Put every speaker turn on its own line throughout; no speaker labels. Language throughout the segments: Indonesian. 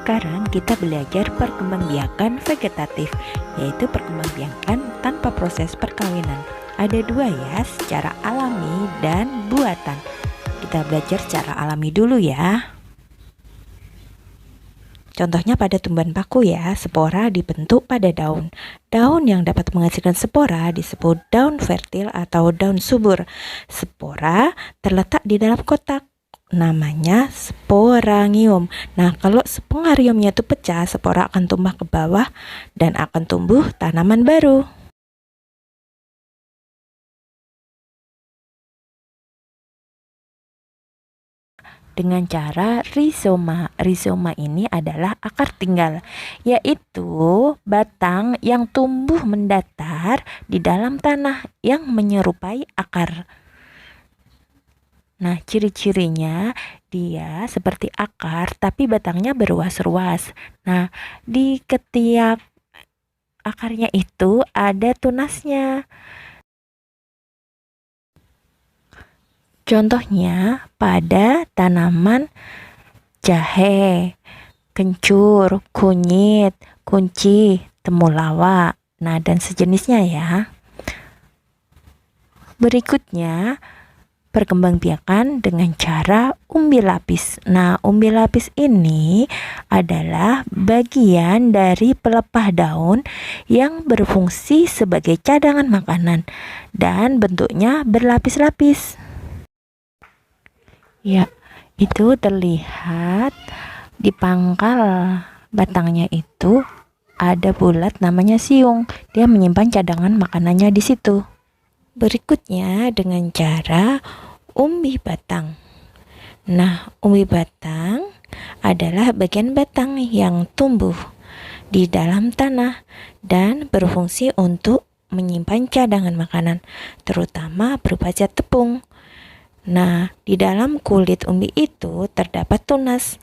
Sekarang kita belajar perkembangbiakan vegetatif, yaitu perkembangbiakan tanpa proses perkawinan. Ada dua ya, secara alami dan buatan. Kita belajar secara alami dulu ya. Contohnya pada tumbuhan paku ya, spora dibentuk pada daun. Daun yang dapat menghasilkan spora disebut daun fertil atau daun subur. Spora terletak di dalam kotak, namanya sporangium. Nah, kalau spongariumnya itu pecah, spora akan tumbah ke bawah dan akan tumbuh tanaman baru. Dengan cara rizoma. Rizoma ini adalah akar tinggal, yaitu batang yang tumbuh mendatar di dalam tanah yang menyerupai akar. Nah, ciri-cirinya dia seperti akar tapi batangnya berruas-ruas. Nah, di ketiak akarnya itu ada tunasnya. Contohnya pada tanaman jahe, kencur, kunyit, kunci, temulawak, nah dan sejenisnya ya. Berikutnya, perkembangbiakan dengan cara umbi lapis. Nah, umbi lapis ini adalah bagian dari pelepah daun yang berfungsi sebagai cadangan makanan dan bentuknya berlapis-lapis. Ya, itu terlihat di pangkal batangnya itu ada bulat namanya siung. Dia menyimpan cadangan makanannya di situ. Berikutnya dengan cara umbi batang. Nah, umbi batang adalah bagian batang yang tumbuh di dalam tanah dan berfungsi untuk menyimpan cadangan makanan, terutama berupa zat tepung. Nah, di dalam kulit umbi itu terdapat tunas.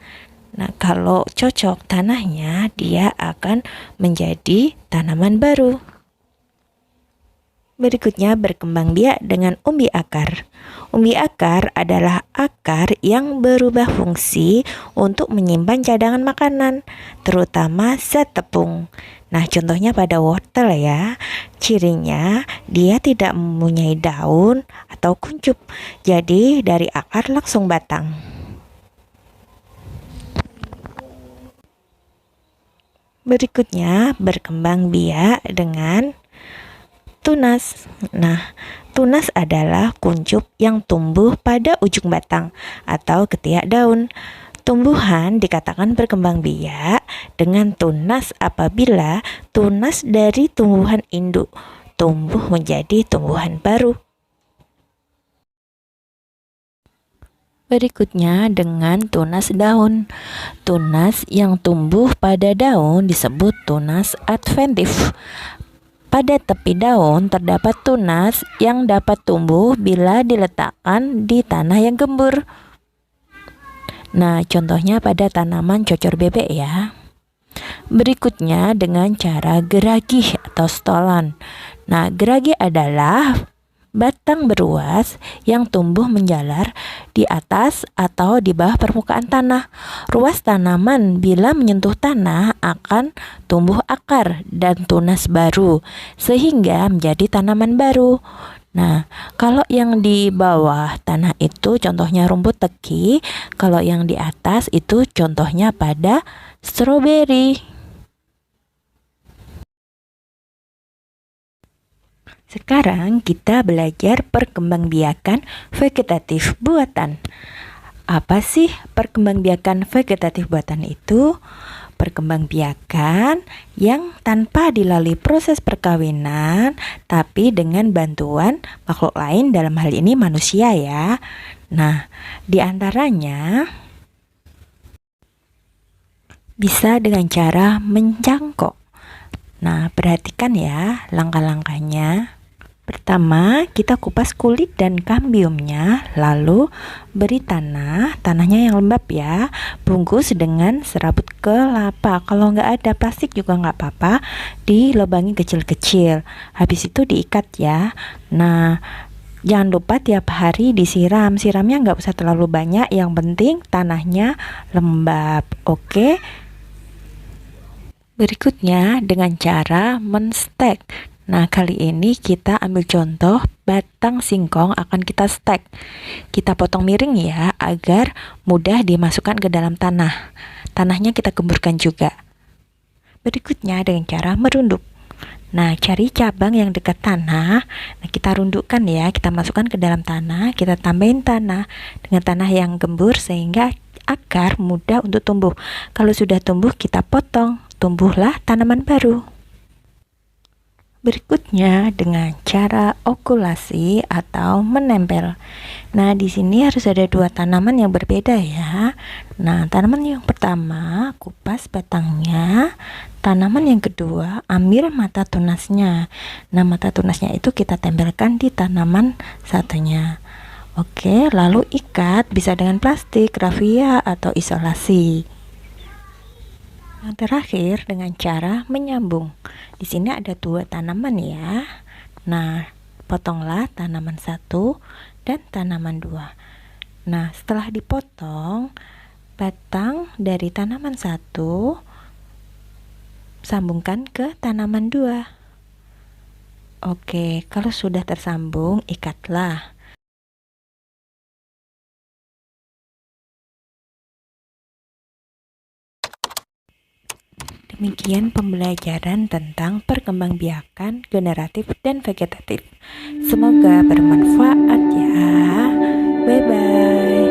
Nah, kalau cocok tanahnya, dia akan menjadi tanaman baru. Berikutnya berkembang biak dengan umbi akar. Umbi akar adalah akar yang berubah fungsi untuk menyimpan cadangan makanan, terutama zat tepung. Nah, contohnya pada wortel ya. Cirinya dia tidak mempunyai daun atau kuncup. Jadi dari akar langsung batang. Berikutnya berkembang biak dengan tunas. Nah, tunas adalah kuncup yang tumbuh pada ujung batang atau ketiak daun. Tumbuhan dikatakan berkembang biak dengan tunas apabila tunas dari tumbuhan induk tumbuh menjadi tumbuhan baru. Berikutnya dengan tunas daun. Tunas yang tumbuh pada daun disebut tunas adventif. Pada tepi daun terdapat tunas yang dapat tumbuh bila diletakkan di tanah yang gembur. Nah, contohnya pada tanaman cocor bebek ya. Berikutnya dengan cara geragih atau stolan. Nah, geragih adalah batang beruas yang tumbuh menjalar di atas atau di bawah permukaan tanah. Ruas tanaman bila menyentuh tanah akan tumbuh akar dan tunas baru sehingga menjadi tanaman baru. Nah, kalau yang di bawah tanah itu contohnya rumput teki, kalau yang di atas itu contohnya pada stroberi. Sekarang kita belajar perkembangbiakan vegetatif buatan. Apa sih perkembangbiakan vegetatif buatan itu? Perkembangbiakan yang tanpa dilalui proses perkawinan tapi dengan bantuan makhluk lain, dalam hal ini manusia ya. Nah, di antaranya bisa dengan cara mencangkok. Nah, perhatikan ya langkah-langkahnya. Pertama, kita kupas kulit dan kambiumnya, lalu beri tanahnya yang lembab ya. Bungkus dengan serabut kelapa. Kalau nggak ada plastik juga nggak apa-apa, dilubangi kecil-kecil. Habis itu diikat ya. Nah, jangan lupa tiap hari disiram. Siramnya nggak usah terlalu banyak, yang penting tanahnya lembab. Oke. Berikutnya dengan cara menstek. Nah, kali ini kita ambil contoh batang singkong akan kita stek. Kita potong miring ya, agar mudah dimasukkan ke dalam tanah. Tanahnya kita gemburkan juga. Berikutnya dengan cara merunduk. Nah, cari cabang yang dekat tanah. Nah, kita rundukkan ya, kita masukkan ke dalam tanah, kita tambahin tanah dengan tanah yang gembur sehingga akar mudah untuk tumbuh. Kalau sudah tumbuh, kita potong, tumbuhlah tanaman baru. Berikutnya dengan cara okulasi atau menempel. Nah, di sini harus ada dua tanaman yang berbeda ya. Nah, tanaman yang pertama kupas batangnya, tanaman yang kedua ambil mata tunasnya. Nah, mata tunasnya itu kita tempelkan di tanaman satunya. Oke, lalu ikat bisa dengan plastik, rafia atau isolasi. Yang terakhir dengan cara menyambung. Di sini ada dua tanaman ya. Nah, potonglah tanaman satu dan tanaman dua. Nah, setelah dipotong, batang dari tanaman satu sambungkan ke tanaman dua. Oke, kalau sudah tersambung, ikatlah. Demikian pembelajaran tentang perkembangbiakan generatif dan vegetatif. Semoga bermanfaat ya. Bye bye.